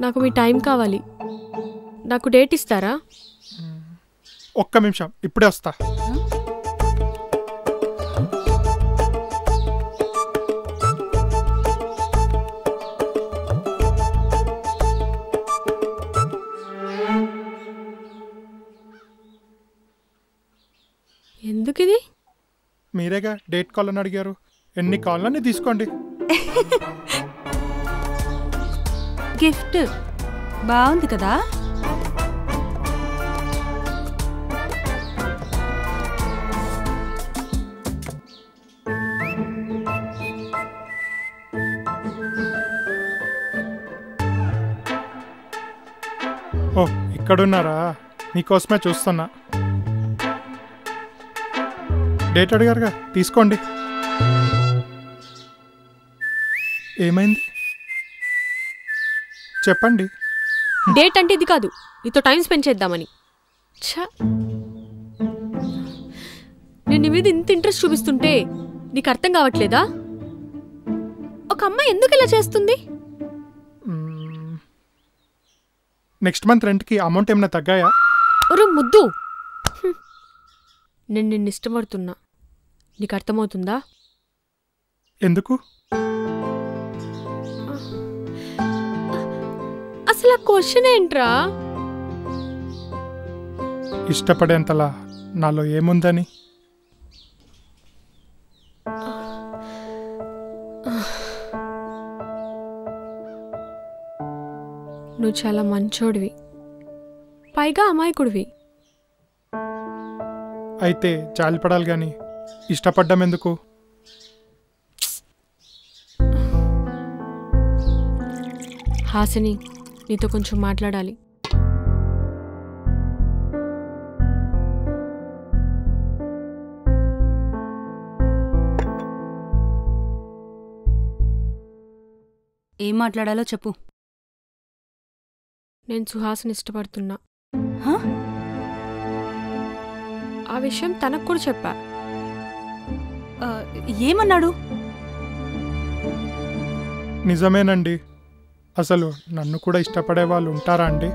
నాకు మీ టైం కావాలి. నాకు డేట్ ఇస్తారా? ఒక్క నిమిషం, ఇప్పుడే వస్తా. ఎందుకు ఇది? మీరేగా డేట్ కాల్ అని అడిగారు. ఎన్ని కాళ్ళని తీసుకోండి. గిఫ్ట్ బాగుంది కదా. ఓ, ఇక్కడున్నారా? మీకోసమే చూస్తున్నా. డేట్ అడిగారుగా, తీసుకోండి. ఏమైంది చెప్పండి. డేట్ అంటే ఇది కాదు, నీతో టైం స్పెండ్ చేద్దామని. నేను నీ మీద ఇంత ఇంట్రెస్ట్ చూపిస్తుంటే నీకు అర్థం కావట్లేదా? ఒక అమ్మాయి ఎందుకు ఇలా చేస్తుంది? నెక్స్ట్ మంత్ రెంట్కి అమౌంట్ ఏమైనా తగ్గాయా? ఒరే ముద్దు, నేను నిన్ను ఇష్టపడుతున్నా, నీకు అర్థమవుతుందా? ఎందుకు? అసలు ఆ క్వశ్చన్ ఏంట్రా? ఇష్టపడేంతలా నాలో ఏముందని? నువ్వు చాలా మంచోడివి, పైగా అమాయకుడివి. అయితే జాలిపడాలి గాని ఇష్టపడ్డం ఎందుకు? హాసిని, నీతో కొంచెం మాట్లాడాలి. ఏం మాట్లాడాలో చెప్పు. నేను సుహాస్ని ఇష్టపడుతున్నా. హా? ఆ విషయం తనకు కూడా చెప్పా. ఏమన్నాడు? నిజమేనండి. అసలు నన్ను కూడా ఇష్టపడే వాళ్ళు ఉంటారా అండి?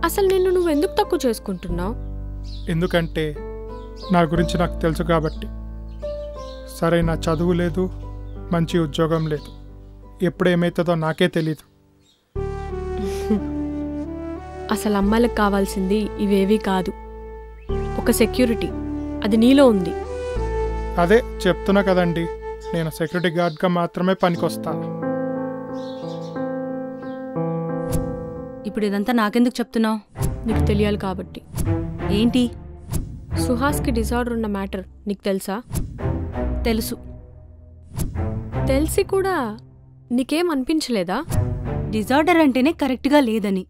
అసలు నిన్ను నువ్వెందుకు తక్కువ చేసుకుంటున్నావు? ఎందుకంటే నా గురించి నాకు తెలుసు కాబట్టి. సరైన చదువు లేదు, మంచి ఉద్యోగం లేదు, ఎప్పుడు ఏమవుతుందో నాకే తెలీదు. అసలు అమ్మాయిలకు కావాల్సింది ఇవేవీ కాదు, ఒక సెక్యూరిటీ. అది నీలో ఉంది. అదే చెప్తున్నా కదండి, నేను సెక్యూరిటీ గార్డ్గా మాత్రమే పనికొస్తాను. ఇప్పుడు ఇదంతా నాకెందుకు చెప్తున్నావు? నీకు తెలియాలి కాబట్టి. ఏంటి? సుహాస్కి డిజార్డర్ ఉన్న మ్యాటర్ నీకు తెలుసా? తెలుసు. తెలిసి కూడా నీకేం అనిపించలేదా? డిజార్డర్ అంటేనే కరెక్ట్గా లేదని.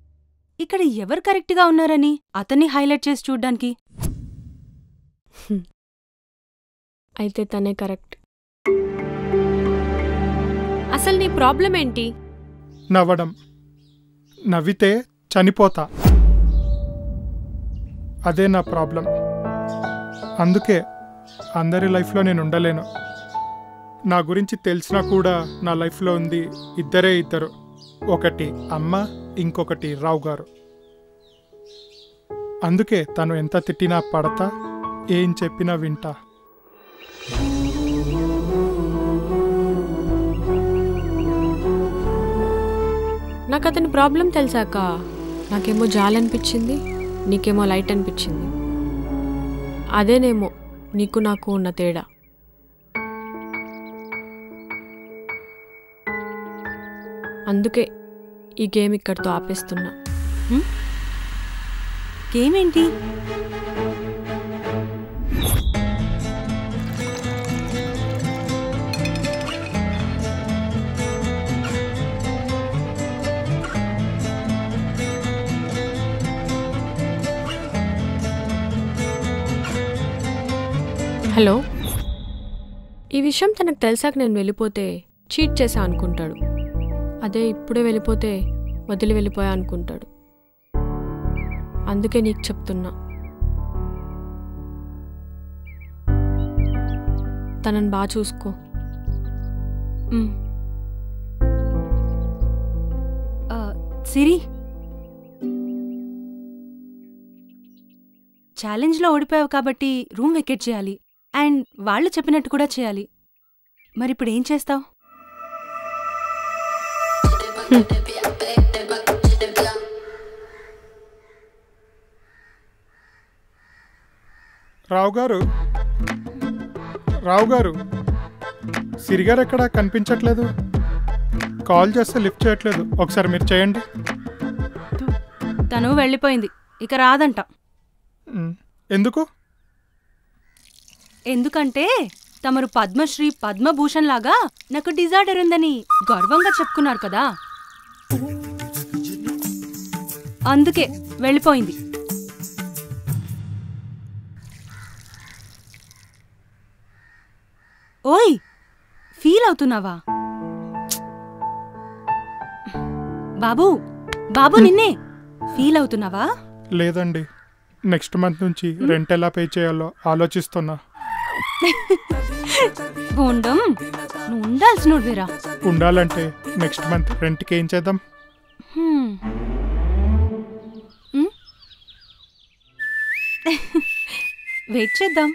ఇక్కడ ఎవరు కరెక్ట్గా ఉన్నారని అతన్ని హైలైట్ చేసి చూడ్డానికి? అయితే తనే కరెక్ట్. అసలు నీ ప్రాబ్లం ఏంటి? నవ్వడం. నవ్వితే చనిపోతా, అదే నా ప్రాబ్లం. అందుకే అందరి లైఫ్లో నేను ఉండలేను. నా గురించి తెలిసినా కూడా నా లైఫ్లో ఉంది ఇద్దరే ఇద్దరు, ఒకటి అమ్మ, ఇంకొకటి రావు గారు. అందుకే తను ఎంత తిట్టినా పడతా, ఏం చెప్పినా వింటా. నాకు అతని ప్రాబ్లం తెలిసాక నాకేమో జాలనిపించింది, నీకేమో లైట్ అనిపించింది. అదేనేమో నీకు నాకు ఉన్న తేడా. అందుకే ఈ గేమ్ ఇక్కడితో ఆపేస్తున్నా. గేమ్ ఏంటి? హలో, ఈ విషయం తనకు తెలిసాక నేను వెళ్ళిపోతే చీట్ చేశా అనుకుంటాడు. అదే ఇప్పుడే వెళ్ళిపోతే వదిలి వెళ్ళిపోయా అనుకుంటాడు. అందుకే నీకు చెప్తున్నా, తనని బాగా చూసుకో. సిరి, ఛాలెంజ్లో ఓడిపోయావు కాబట్టి రూమ్ వెకేట్ చేయాలి. అండ్ వాళ్ళు చెప్పినట్టు కూడా చేయాలి. మరిప్పుడు ఏం చేస్తావు? రావు గారు, సిరిగారు ఎక్కడా కనిపించట్లేదు. కాల్ చేస్తే లిఫ్ట్ చేయట్లేదు. ఒకసారి మీరు చేయండి. తను వెళ్ళిపోయింది, ఇక రాదంట. ఎందుకు? ఎందుకంటే తమరు పద్మశ్రీ పద్మభూషణ్ లాగా నాకు డిజార్డర్ ఉందని గర్వంగా చెప్పుకున్నారు కదా, అందుకే వెళ్ళిపోయింది. ఓయ్, ఫీల్ అవుతున్నావా? బాబు బాబు నిన్నే. ఫీల్ అవుతున్నావా? లేదండి, నెక్స్ట్ మంత్ నుంచి రెంట్ ఎలా పే చేయాలో ఆలోచిస్తున్నా. బోండం, నువ్వు ఉండాల్సినోడువేరా. ఉండాలంటే నెక్స్ట్ మంత్ రెంట్కి ఏం చేద్దాం? వెయిట్ చేద్దాం.